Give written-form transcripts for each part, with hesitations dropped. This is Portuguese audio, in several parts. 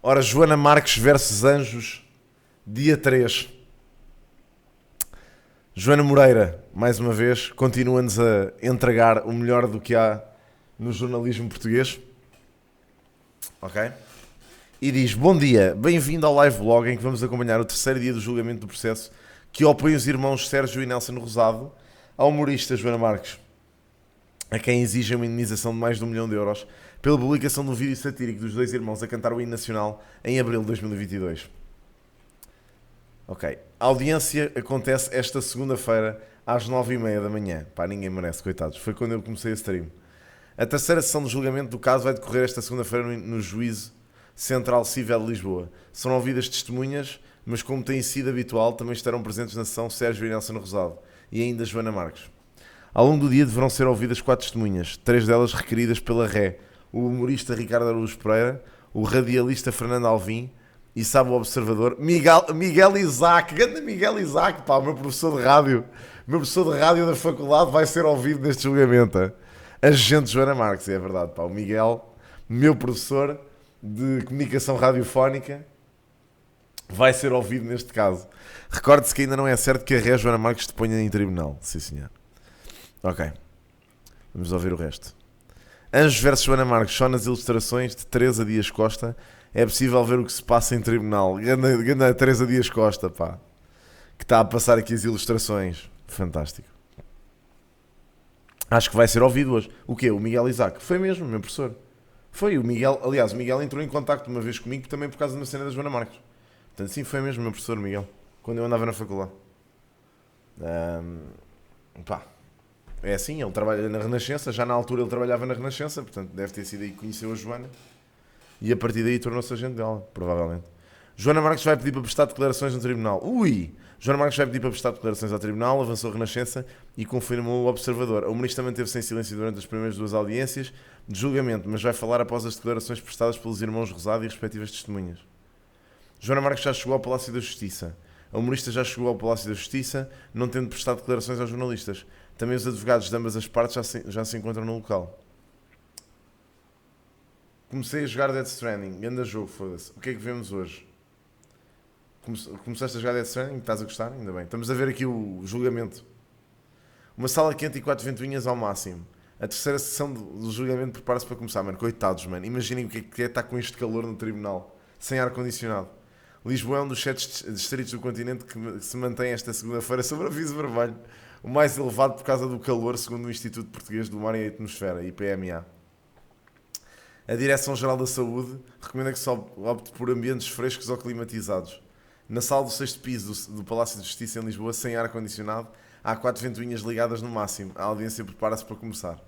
Ora, Joana Marques versus Anjos, dia 3. Joana Moreira, mais uma vez, continua-nos a entregar o melhor do que há no jornalismo português. Ok? E diz: bom dia, bem-vindo ao live vlog em que vamos acompanhar o terceiro dia do julgamento do processo que opõe os irmãos Sérgio e Nelson Rosado ao humorista Joana Marques, a quem exigem uma indenização de mais de 1 milhão de euros pela publicação de um vídeo satírico dos dois irmãos a cantar o hino nacional em abril de 2022. Ok. A audiência acontece esta segunda-feira às 9h30 da manhã. Pá, ninguém merece, coitados. Foi quando eu comecei a stream. A terceira sessão de julgamento do caso vai decorrer esta segunda-feira no Juízo Central Cível de Lisboa. Serão ouvidas testemunhas, mas como tem sido habitual, também estarão presentes na sessão Sérgio e Nelson Rosado e ainda Joana Marques. Ao longo do dia deverão ser ouvidas 4 testemunhas, 3 delas requeridas pela ré: o humorista Ricardo Araújo Pereira, o radialista Fernando Alvim e, sabe, o observador Miguel Isaac. Grande Miguel Isaac, pá, o meu professor de rádio. O meu professor de rádio da faculdade vai ser ouvido neste julgamento. Hein? Agente Joana Marques, é verdade, pá. O Miguel, meu professor de comunicação radiofónica, vai ser ouvido neste caso. Recorde-se que ainda não é certo que a ré Joana Marques te ponha em tribunal. Sim, senhor. Ok. Vamos ouvir o resto. Anjos versus Joana Marques, só nas ilustrações de Teresa Dias Costa é possível ver o que se passa em tribunal. Ganda Teresa Dias Costa, pá, que está a passar aqui as ilustrações. Fantástico. Acho que vai ser ouvido hoje. O quê? O Miguel Isaac? Foi mesmo, meu professor. Foi o Miguel. Aliás, o Miguel entrou em contacto uma vez comigo também por causa de uma cena da Joana Marques. Portanto, sim, foi mesmo, meu professor Miguel, quando eu andava na faculdade. Pá. É assim, ele trabalha na Renascença, já na altura ele trabalhava na Renascença, portanto deve ter sido aí que conheceu a Joana e a partir daí tornou-se agente dela, provavelmente. Joana Marques vai pedir para prestar declarações no tribunal. Ui! Joana Marques vai pedir para prestar declarações ao tribunal, avançou a Renascença e confirmou o observador. A humorista manteve-se em silêncio durante as primeiras 2 audiências de julgamento, mas vai falar após as declarações prestadas pelos irmãos Rosado e respectivas testemunhas. Joana Marques já chegou ao Palácio da Justiça. A humorista já chegou ao Palácio da Justiça, não tendo prestado declarações aos jornalistas. Também os advogados de ambas as partes já se encontram no local. Comecei a jogar Death Stranding. Grande jogo, foda-se. O que é que vemos hoje? Começaste a jogar Death Stranding? Estás a gostar? Ainda bem. Estamos a ver aqui o julgamento. Uma sala quente e 4 ventoinhas ao máximo. A terceira sessão do julgamento prepara-se para começar. Mano, coitados, mano. Imaginem o que é estar com este calor no tribunal. Sem ar-condicionado. Lisboa é um dos 7 distritos do continente que se mantém esta segunda-feira sob aviso vermelho. O mais elevado por causa do calor, segundo o Instituto Português do Mar e Atmosfera, IPMA. A Direção-Geral da Saúde recomenda que se opte por ambientes frescos ou climatizados. Na sala do 6º piso do Palácio de Justiça em Lisboa, sem ar-condicionado, há 4 ventoinhas ligadas no máximo. A audiência prepara-se para começar.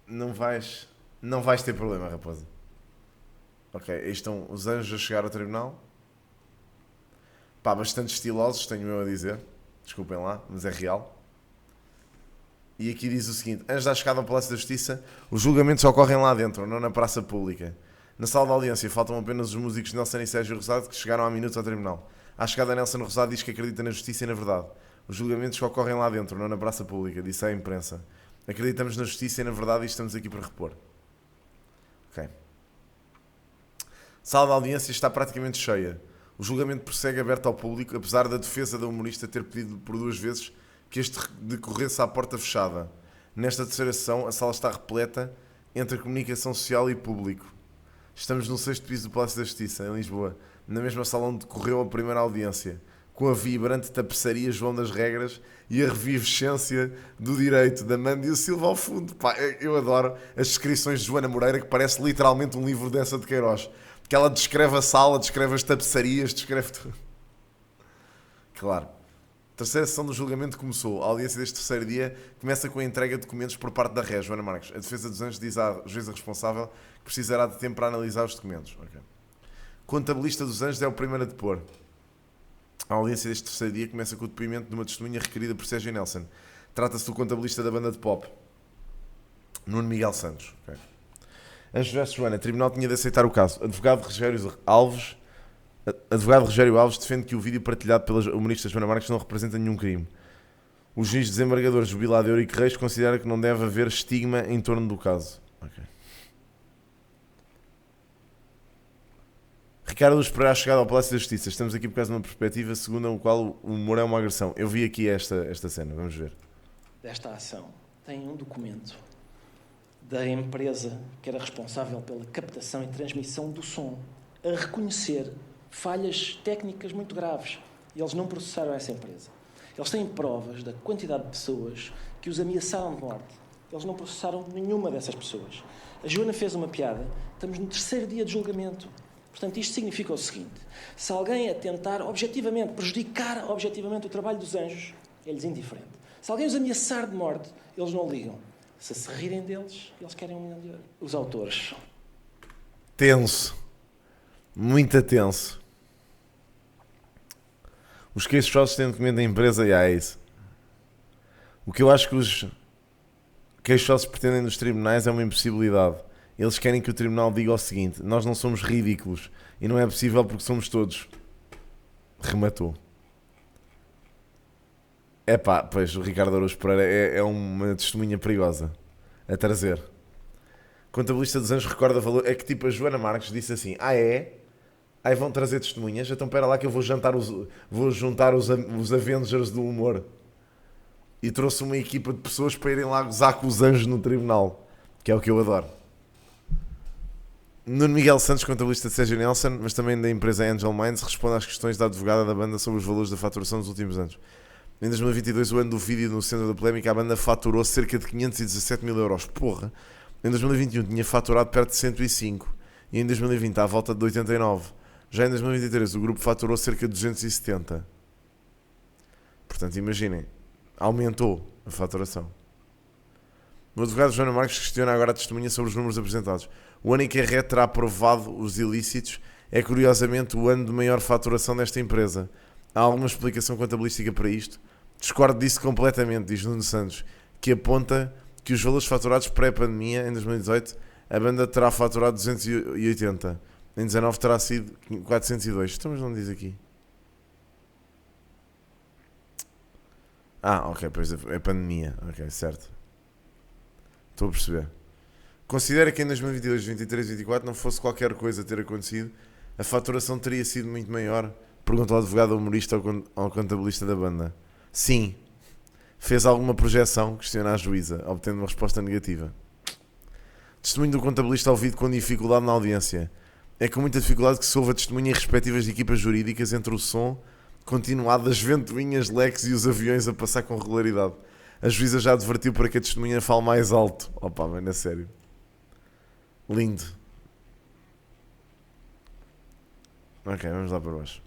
Não vais ter problema, raposa. Ok, aí estão os anjos a chegar ao tribunal. Pá, bastante estilosos, tenho eu a dizer. Desculpem lá, mas é real. E aqui diz o seguinte: antes da chegada ao Palácio da Justiça, os julgamentos ocorrem lá dentro, não na praça pública. Na sala de audiência faltam apenas os músicos Nelson e Sérgio Rosado, que chegaram há minutos ao tribunal. À chegada, Nelson Rosado diz que acredita na justiça e na verdade. Os julgamentos ocorrem lá dentro, não na praça pública, disse à imprensa. Acreditamos na justiça e na verdade e estamos aqui para repor. Ok. A sala de audiência está praticamente cheia. O julgamento prossegue aberto ao público, apesar da defesa da humorista ter pedido por 2 vezes que este decorresse à porta fechada. Nesta terceira sessão, a sala está repleta entre comunicação social e público. Estamos no 6º piso do Palácio da Justiça, em Lisboa, na mesma sala onde decorreu a primeira audiência, com a vibrante tapeçaria João das Regras e a revivescência do direito da Mândio Silva ao fundo. Pá, eu adoro as descrições de Joana Moreira, que parece literalmente um livro dessa de Queiroz. Que ela descreve a sala, descreve as tapeçarias, descreve tudo. Claro. A terceira sessão do julgamento começou. A audiência deste terceiro dia começa com a entrega de documentos por parte da ré, Joana Marques. A defesa dos anjos diz à juíza responsável que precisará de tempo para analisar os documentos. Okay. Contabilista dos anjos é o primeiro a depor. A audiência deste terceiro dia começa com o depoimento de uma testemunha requerida por Sérgio Nelson. Trata-se do contabilista da banda de pop, Nuno Miguel Santos. Okay. Anjos versus Joana, o tribunal tinha de aceitar o caso. Advogado Rogério Alves defende que o vídeo partilhado pela humorista Joana Marques não representa nenhum crime. O juiz desembargador jubilado Eurico Reis considera que não deve haver estigma em torno do caso. Okay. Ricardo Luz Pereira, chegado ao Palácio da Justiça. Estamos aqui por causa de uma perspectiva segundo a qual o humor é uma agressão. Eu vi aqui esta cena, vamos ver. Desta ação tem um documento da empresa que era responsável pela captação e transmissão do som a reconhecer falhas técnicas muito graves. E eles não processaram essa empresa. Eles têm provas da quantidade de pessoas que os ameaçaram de morte. Eles não processaram nenhuma dessas pessoas. A Joana fez uma piada. Estamos no 3º dia de julgamento. Portanto, isto significa o seguinte. Se alguém tentar objetivamente, prejudicar objetivamente o trabalho dos anjos, é-lhes indiferente. Se alguém os ameaçar de morte, eles não ligam. Se rirem deles, eles querem $1 milhão. Os autores. Tenso. Muito tenso. Os queixos falsos têm documento da empresa e é isso. O que eu acho que os queixos falsos pretendem nos tribunais é uma impossibilidade. Eles querem que o tribunal diga o seguinte: nós não somos ridículos e não é possível porque somos todos. Rematou. Epá, pois o Ricardo Araújo Pereira é uma testemunha perigosa a trazer. Contabilista dos Anjos recorda valor. É que tipo a Joana Marques disse assim: aí vão trazer testemunhas, então espera lá que eu vou juntar os Avengers do humor. E trouxe uma equipa de pessoas para irem lá gozar com os anjos no tribunal, que é o que eu adoro. Nuno Miguel Santos, contabilista de Sérgio Nelson, mas também da empresa Angel Minds, responde às questões da advogada da banda sobre os valores da faturação dos últimos anos. Em 2022, o ano do vídeo no centro da polémica, a banda faturou cerca de 517 mil euros. Porra! Em 2021 tinha faturado perto de 105 e em 2020 à volta de 89. Já em 2023 o grupo faturou cerca de 270. Portanto, imaginem, aumentou a faturação. O advogado Joana Marques questiona agora a testemunha sobre os números apresentados. O ano em que a RET terá aprovado os ilícitos é curiosamente o ano de maior faturação desta empresa. Há alguma explicação contabilística para isto? Discordo disso completamente, diz Nuno Santos, que aponta que os valores faturados pré-pandemia, em 2018, a banda terá faturado 280. Em 19 terá sido 402. Estamos onde diz aqui? Ok, pois é pandemia. Ok, certo. Estou a perceber. Considera que em 2022, 23 e 24 não fosse qualquer coisa ter acontecido, a faturação teria sido muito maior? Pergunta ao advogado humorista ao contabilista da banda. Sim. Fez alguma projeção? Questiona a juíza, obtendo uma resposta negativa. Testemunho do contabilista ouvido com dificuldade na audiência. É com muita dificuldade que se ouve a testemunha e respectivas equipas jurídicas entre o som continuado das ventoinhas, leques e os aviões a passar com regularidade. A juíza já advertiu para que a testemunha fale mais alto. Opa, mano, é sério. Lindo. Ok, vamos lá para baixo.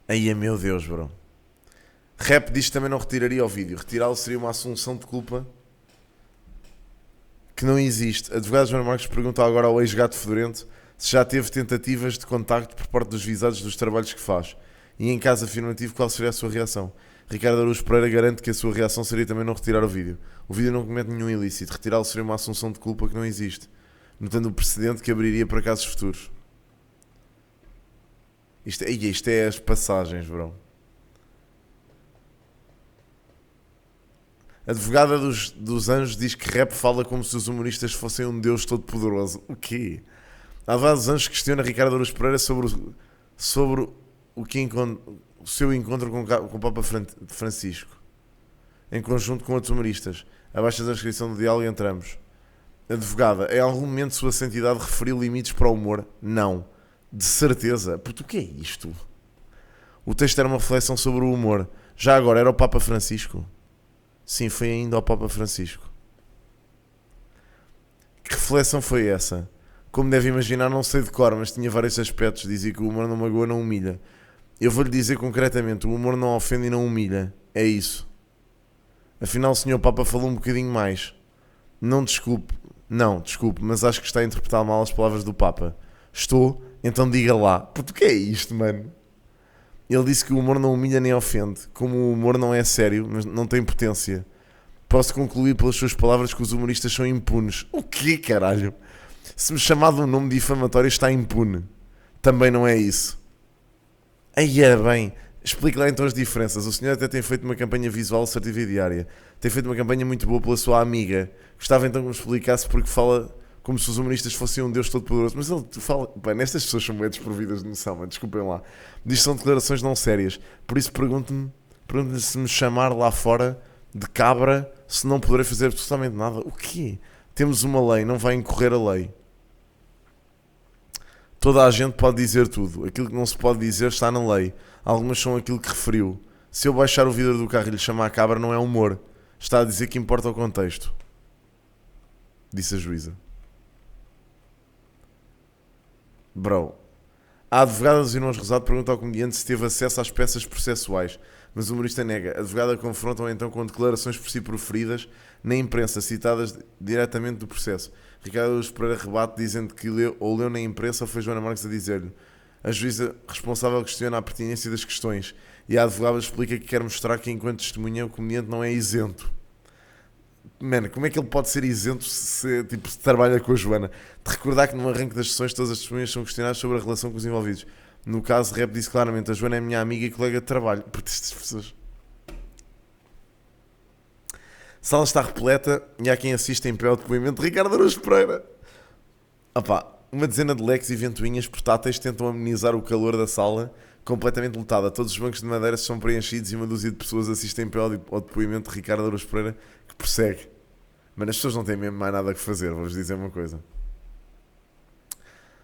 Aí é meu Deus, bro. Rap diz que também não retiraria o vídeo. Retirá-lo seria uma assunção de culpa que não existe. Advogado João Marques pergunta agora ao ex-gato fedorento se já teve tentativas de contacto por parte dos visados dos trabalhos que faz. E em caso afirmativo, qual seria a sua reação? Ricardo Araújo Pereira garante que a sua reação seria também não retirar o vídeo. O vídeo não comete nenhum ilícito. Retirá-lo seria uma assunção de culpa que não existe, notando o precedente que abriria para casos futuros. Isto é as passagens, bro. A advogada dos Anjos diz que rap fala como se os humoristas fossem um Deus todo-poderoso. O quê? A advogada dos Anjos questiona Ricardo Araújo Pereira sobre o seu encontro com o Papa Francisco, em conjunto com outros humoristas. Abaixo da descrição do diálogo entre ambos. Advogada, em algum momento sua santidade referiu limites para o humor? Não. De certeza. Porque o que é isto? O texto era uma reflexão sobre o humor. Já agora, era o Papa Francisco? Sim, foi ainda ao Papa Francisco. Que reflexão foi essa? Como deve imaginar, não sei de cor, mas tinha vários aspectos. Dizia que o humor não magoa, não humilha. Eu vou-lhe dizer concretamente, o humor não ofende e não humilha. É isso. Afinal, o Senhor Papa falou um bocadinho mais. Não, desculpe, mas acho que está a interpretar mal as palavras do Papa. Estou, então diga lá. Puto, o que é isto, mano? Ele disse que o humor não humilha nem ofende. Como o humor não é sério, mas não tem potência. Posso concluir pelas suas palavras que os humoristas são impunes. O quê, caralho? Se me chamar de um nome difamatório está impune. Também não é isso. Aí é bem. Explique lá então as diferenças. O senhor até tem feito uma campanha visual assertiva diária. Tem feito uma campanha muito boa pela sua amiga. Gostava então que me explicasse porque fala como se os humoristas fossem um Deus todo-poderoso. Mas ele fala... Bem, nestas pessoas são meio desprovidas de noção, mas desculpem lá. Diz que são declarações não sérias. Por isso pergunto-me se me chamar lá fora de cabra, se não poderei fazer absolutamente nada. O quê? Temos uma lei, não vai incorrer a lei. Toda a gente pode dizer tudo. Aquilo que não se pode dizer está na lei. Algumas são aquilo que referiu. Se eu baixar o vidro do carro e lhe chamar a cabra, não é humor. Está a dizer que importa o contexto. Disse a juíza. Bro. A advogada dos irmãos Rosado pergunta ao comediante se teve acesso às peças processuais, mas o humorista nega. A advogada confronta-o então com declarações por si proferidas na imprensa, citadas diretamente do processo. Ricardo Araújo Pereira rebate dizendo que leu na imprensa ou foi Joana Marques a dizer-lhe. A juíza responsável questiona a pertinência das questões e a advogada explica que quer mostrar que enquanto testemunha o comediante não é isento. Mano, como é que ele pode ser isento se trabalha com a Joana? De recordar que no arranque das sessões todas as testemunhas são questionadas sobre a relação com os envolvidos. No caso, Rep disse claramente, a Joana é minha amiga e colega de trabalho. Porque estas pessoas... A sala está repleta e há quem assista em pé ao depoimento de Ricardo Araújo Pereira. Opá, uma dezena de leques e ventoinhas portáteis tentam amenizar o calor da sala, completamente lotada. Todos os bancos de madeira são preenchidos e uma dúzia de pessoas assistem em pé ao depoimento de Ricardo Araújo Pereira, que prossegue. Mas as pessoas não têm mesmo mais nada que fazer, vou-vos dizer uma coisa.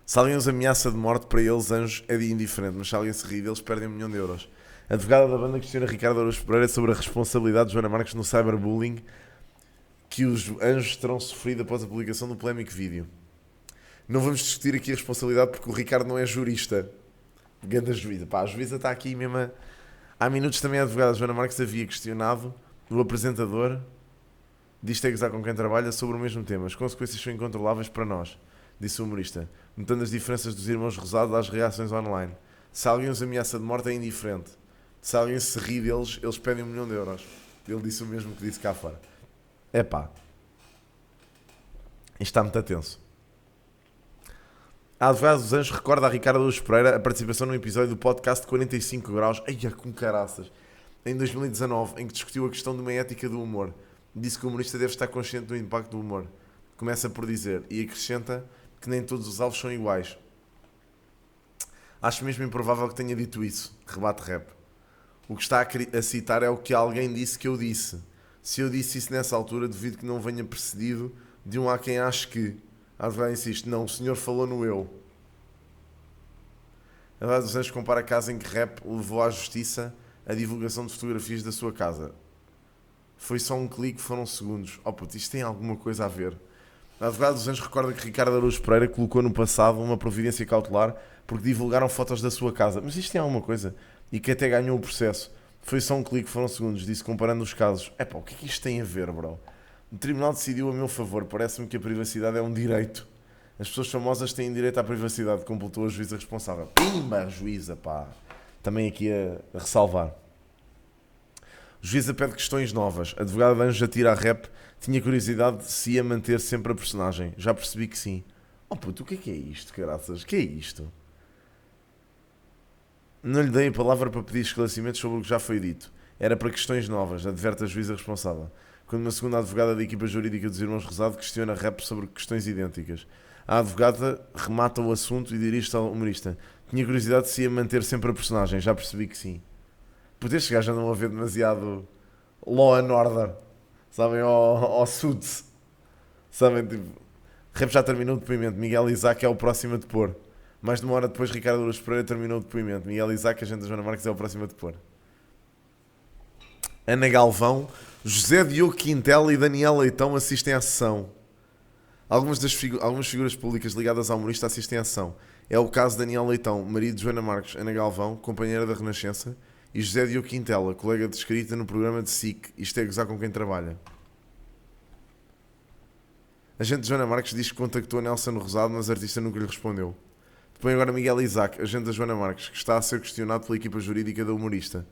Se alguém os ameaça de morte, para eles, anjos é de indiferente, mas se alguém se ri deles, perdem 1 milhão de euros. A advogada da banda questiona Ricardo Araújo Pereira sobre a responsabilidade de Joana Marques no cyberbullying que os anjos terão sofrido após a publicação do polémico vídeo. Não vamos discutir aqui a responsabilidade porque o Ricardo não é jurista. Ganda juíza. Pá, a juíza está aqui mesmo. Há minutos também a advogada Joana Marques havia questionado o apresentador disto é gozar com quem trabalha sobre o mesmo tema. As consequências são incontroláveis para nós, disse o humorista, notando as diferenças dos irmãos Rosado às reações online. Se alguém os ameaça de morte é indiferente. Se alguém se ri deles, eles pedem 1 milhão de euros. Ele disse o mesmo que disse cá fora. Epá. Isto está muito tenso. A advogada dos anjos recorda a Ricardo Araújo Pereira a participação num episódio do podcast 45 graus, eia com caraças, em 2019, em que discutiu a questão de uma ética do humor. Disse que o humorista deve estar consciente do impacto do humor. Começa por dizer, e acrescenta, que nem todos os alvos são iguais. Acho mesmo improvável que tenha dito isso, rebate Rep. O que está a citar é o que alguém disse que eu disse. Se eu disse isso nessa altura, duvido que não venha precedido de um há quem ache que. A advogada insiste, não, o senhor falou no eu. A advogada dos anjos compara a casa em que Rep levou à justiça a divulgação de fotografias da sua casa. Foi só um clique, foram segundos. Oh puto, isto tem alguma coisa a ver. A advogada dos anjos recorda que Ricardo Araújo Pereira colocou no passado uma providência cautelar porque divulgaram fotos da sua casa. Mas isto tem alguma coisa. E que até ganhou o processo. Foi só um clique, foram segundos, disse comparando os casos. Epá, o que é que isto tem a ver, bro? O tribunal decidiu a meu favor. Parece-me que a privacidade é um direito. As pessoas famosas têm direito à privacidade, completou a juíza responsável. Pimba, juíza, pá. Também aqui a ressalvar. O juíza pede questões novas. A advogada de anjos atira a Rep. Tinha curiosidade se ia manter sempre a personagem. Já percebi que sim. Oh puto, o que é isto, caraças? O que é isto? Não lhe dei a palavra para pedir esclarecimentos sobre o que já foi dito. Era para questões novas, adverte a juíza responsável. Quando uma segunda advogada da equipa jurídica dos irmãos Rosado questiona a Rep sobre questões idênticas. A advogada remata o assunto e dirige-se ao humorista. Tinha curiosidade se ia manter sempre a personagem. Já percebi que sim. Por estes gajos andam a ver demasiado Law and Order. Sabem? Ou Suits. Sabem? Tipo, Rep já terminou o depoimento. Miguel Isaac é o próximo a depor. Mais de uma hora depois, Ricardo Araújo Pereira terminou o depoimento. Miguel Isaac, agente da Joana Marques, é o próximo a depor. Ana Galvão, José Diogo Quintela e Daniel Leitão assistem à sessão. Algumas figuras públicas ligadas ao humorista assistem à sessão. É o caso de Daniel Leitão, marido de Joana Marques, Ana Galvão, companheira da Renascença, e José Diogo Quintela, colega de escrita no programa de SIC, Isto é Gozar com Quem Trabalha. A agente de Joana Marques diz que contactou Nelson Rosado, mas a artista nunca lhe respondeu. Depois agora Miguel Isaac, agente da Joana Marques, que está a ser questionado pela equipa jurídica da humorista.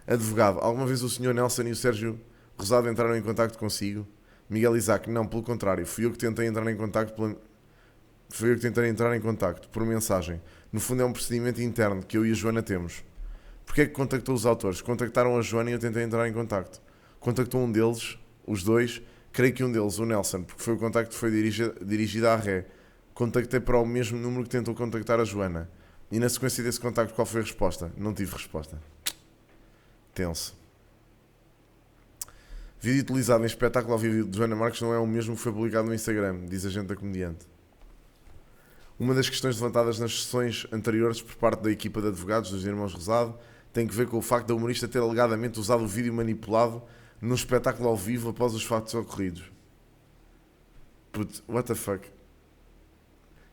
Advogado, alguma vez o Sr. Nelson e o Sérgio Rosado entraram em contacto consigo? Miguel Isaac, não, pelo contrário, fui eu que tentei entrar em contacto por mensagem. No fundo é um procedimento interno que eu e a Joana temos. Porque é que contactou os autores? Contactaram a Joana e eu tentei entrar em contacto. Contactou um deles, os dois, creio que um deles, o Nelson, porque foi o contacto que foi dirigido à Ré. Contactei para o mesmo número que tentou contactar a Joana. E na sequência desse contacto, qual foi a resposta? Não tive resposta. Tenso. Vídeo utilizado em espetáculo ao vivo de Joana Marques não é o mesmo que foi publicado no Instagram, diz a gente da comediante. Uma das questões levantadas nas sessões anteriores por parte da equipa de advogados dos Irmãos Rosado tem que ver com o facto da humorista ter alegadamente usado o vídeo manipulado num espetáculo ao vivo após os factos ocorridos. Putz, what the fuck?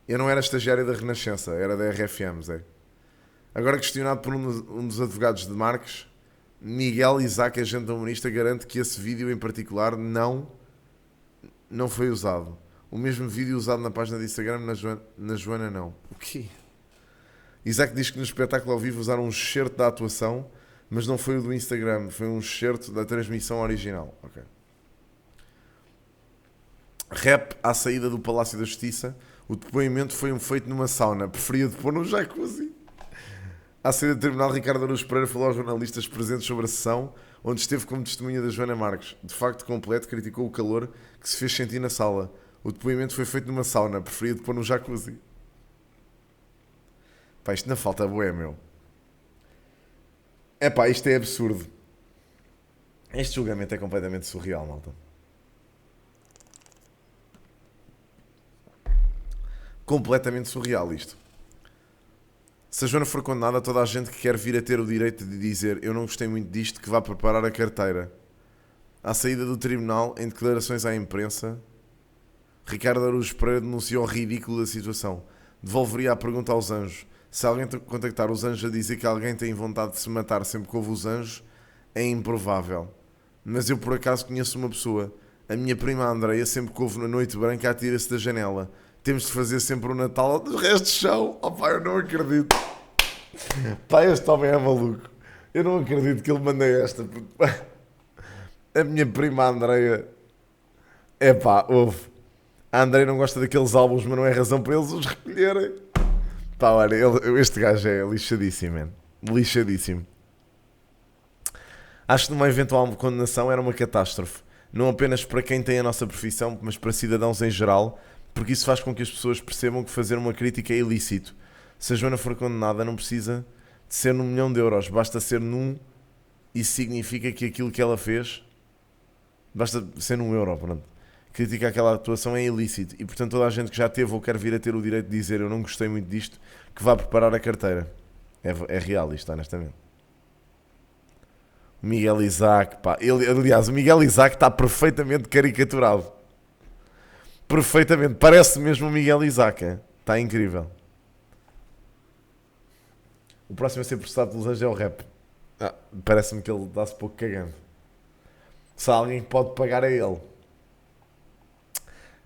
Eu não era estagiário da Renascença, era da RFM, Zé. Agora questionado por um dos advogados de Marques, Miguel Isaac, agente da humorista, garante que esse vídeo em particular não foi usado. O mesmo vídeo usado na página de Instagram na Joana não. O quê? Isaac diz que no espetáculo ao vivo usaram um excerto da atuação, mas não foi o do Instagram, foi um excerto da transmissão original. Okay. Rap à saída do Palácio da Justiça. O depoimento foi feito numa sauna. Preferia depor num jacuzzi. À saída do tribunal, Ricardo Araújo Pereira falou aos jornalistas presentes sobre a sessão, onde esteve como testemunha da Joana Marques. De facto completo, criticou o calor que se fez sentir na sala. O depoimento foi feito numa sauna. Preferia depor num jacuzzi. Pá, isto não falta bué, meu. É pá, isto é absurdo. Este julgamento é completamente surreal, malta. Completamente surreal isto. Se a Joana for condenada, toda a gente que quer vir a ter o direito de dizer eu não gostei muito disto, que vá preparar a carteira. À saída do tribunal, em declarações à imprensa, Ricardo Araújo Pereira denunciou o ridículo da situação. Devolveria a pergunta aos anjos. Se alguém contactar os anjos a dizer que alguém tem vontade de se matar sempre que ouve os anjos, é improvável. Mas eu por acaso conheço uma pessoa. A minha prima Andreia, sempre que ouve na Noite Branca, atira-se da janela. Temos de fazer sempre o Natal dos restos de chão. Oh pá, eu não acredito. Pá, este homem é maluco. Eu não acredito que ele mandei esta. A minha prima Andreia... É pá, ouve. A Andreia não gosta daqueles álbuns, mas não é razão para eles os recolherem. Pá, olha, este gajo é lixadíssimo, man. Lixadíssimo. Acho que numa eventual condenação era uma catástrofe. Não apenas para quem tem a nossa profissão, mas para cidadãos em geral, porque isso faz com que as pessoas percebam que fazer uma crítica é ilícito. Se a Joana for condenada, não precisa de ser num milhão de euros, basta ser num, isso significa que aquilo que ela fez, basta ser num euro, pronto. Criticar aquela atuação é ilícito e, portanto, toda a gente que já teve ou quer vir a ter o direito de dizer eu não gostei muito disto, que vá preparar a carteira. É real isto, honestamente. O Miguel Isaac, pá. Aliás, o Miguel Isaac está perfeitamente caricaturado. Perfeitamente. Parece mesmo o Miguel Isaac. Hein? Está incrível. O próximo a ser processado pelos anjos é o rap. Parece-me que ele dá-se pouco cagando. Se há alguém que pode pagar é ele.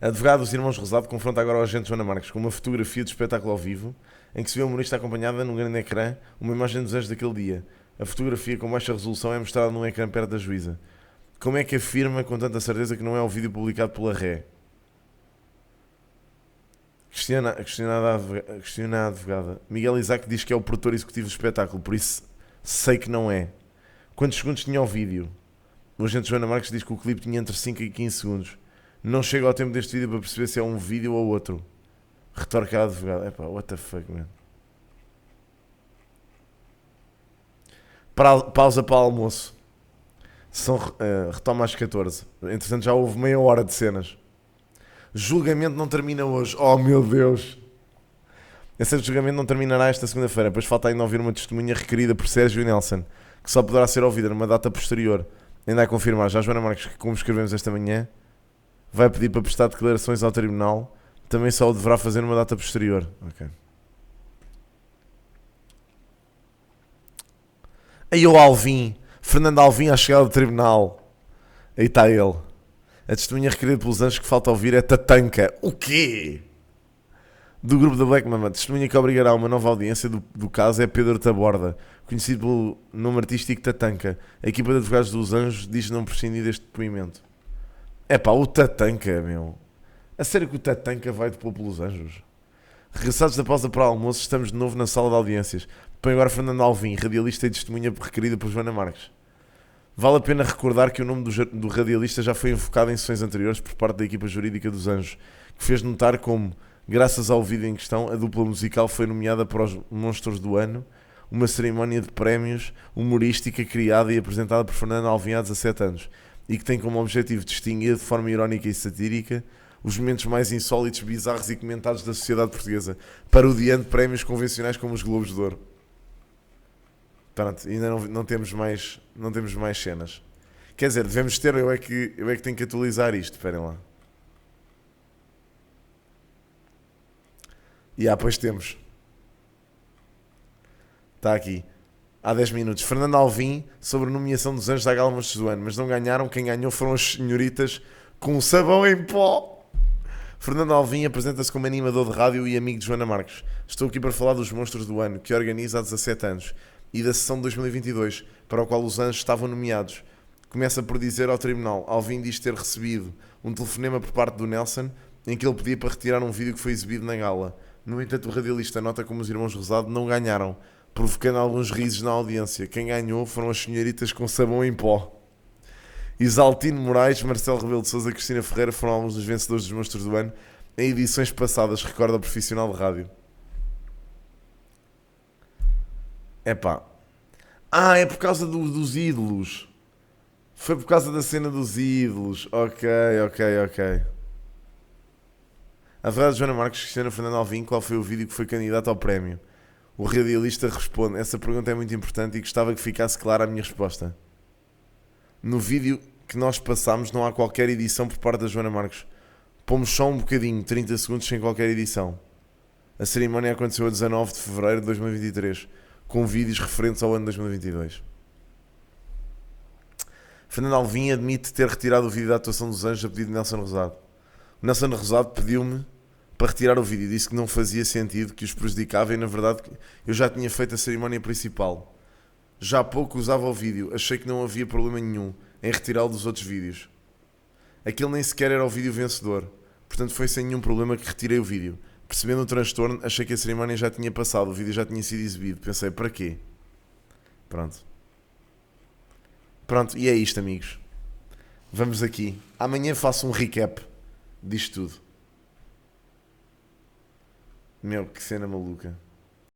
A advogada dos Irmãos Rosado confronta agora o agente Joana Marques com uma fotografia do espetáculo ao vivo em que se vê a humorista acompanhada num grande ecrã, uma imagem dos anjos daquele dia. A fotografia com baixa resolução é mostrada num ecrã perto da juíza. Como é que afirma com tanta certeza que não é o vídeo publicado pela Ré? Questiona a advogada. Miguel Isaac diz que é o produtor executivo do espetáculo, por isso sei que não é. Quantos segundos tinha o vídeo? O agente Joana Marques diz que o clipe tinha entre 5 e 15 segundos. Não chega ao tempo deste vídeo para perceber se é um vídeo ou outro. Retorca a advogada. Epá, what the fuck, man. Pausa para o almoço. Retoma às 14. Entretanto, já houve meia hora de cenas. Julgamento não termina hoje. Oh, meu Deus. Esse julgamento não terminará esta segunda-feira, pois falta ainda ouvir uma testemunha requerida por Sérgio Nelson, que só poderá ser ouvida numa data posterior. Ainda a confirmar, já Joana Marques, que como escrevemos esta manhã, vai pedir para prestar declarações ao tribunal, também só o deverá fazer numa data posterior. Ok. Aí o Alvim, Fernando Alvim à chegada do tribunal. Aí está ele. A testemunha requerida pelos anjos que falta ouvir é Tatanka. O quê? Do grupo da Black Mama. A testemunha que obrigará a uma nova audiência do caso é Pedro Taborda, conhecido pelo nome artístico Tatanka. A equipa de advogados dos anjos diz não prescindir deste depoimento. É pá, o Tatanka, meu. A sério que o Tatanka vai depor pelos anjos? Regressados da pausa para o almoço, estamos de novo na sala de audiências. Põe agora Fernando Alvim, radialista e testemunha requerida por Joana Marques. Vale a pena recordar que o nome do radialista já foi invocado em sessões anteriores por parte da equipa jurídica dos Anjos, que fez notar como, graças ao vídeo em questão, a dupla musical foi nomeada para os Monstros do Ano, uma cerimónia de prémios humorística criada e apresentada por Fernando Alvim há 17 anos, e que tem como objetivo distinguir de forma irónica e satírica os momentos mais insólitos, bizarros e comentados da sociedade portuguesa, parodiando prémios convencionais como os Globos de Ouro. Pronto, ainda não temos mais cenas. Quer dizer, devemos ter, eu é que tenho que atualizar isto, esperem lá. Pois temos. Está aqui. Há 10 minutos. Fernando Alvim sobre a nomeação dos Anjos da Gala Monstros do Ano, mas não ganharam. Quem ganhou foram as senhoritas com sabão em pó. Fernando Alvim apresenta-se como animador de rádio e amigo de Joana Marques. Estou aqui para falar dos Monstros do Ano, que organiza há 17 anos, e da sessão de 2022, para o qual os Anjos estavam nomeados. Começa por dizer ao tribunal: Alvim diz ter recebido um telefonema por parte do Nelson, em que ele pedia para retirar um vídeo que foi exibido na gala. No entanto, o radialista nota como os irmãos Rosado não ganharam, provocando alguns risos na audiência. Quem ganhou foram as senhoritas com sabão em pó. Isaltino Moraes, Marcelo Rebelo de Sousa e Cristina Ferreira foram alguns dos vencedores dos Monstros do Ano em edições passadas, recorda o profissional de rádio. É por causa dos ídolos. Foi por causa da cena dos ídolos. Ok. A verdade, Joana Marques, Cristiano Fernando Alvim, qual foi o vídeo que foi candidato ao prémio? O radialista responde: essa pergunta é muito importante e gostava que ficasse clara a minha resposta. No vídeo que nós passámos não há qualquer edição por parte da Joana Marques. Pomos só um bocadinho, 30 segundos sem qualquer edição. A cerimónia aconteceu a 19 de fevereiro de 2023, com vídeos referentes ao ano 2022. Fernando Alvim admite ter retirado o vídeo da atuação dos Anjos a pedido de Nelson Rosado. O Nelson Rosado pediu-me para retirar o vídeo, disse que não fazia sentido, que os prejudicava e, na verdade, eu já tinha feito a cerimónia principal. Já há pouco usava o vídeo, achei que não havia problema nenhum em retirá-lo dos outros vídeos. Aquele nem sequer era o vídeo vencedor, portanto foi sem nenhum problema que retirei o vídeo. Percebendo o transtorno, achei que a cerimónia já tinha passado, o vídeo já tinha sido exibido. Pensei, para quê? Pronto, e é isto, amigos. Vamos aqui. Amanhã faço um recap disto tudo. Meu, que cena maluca.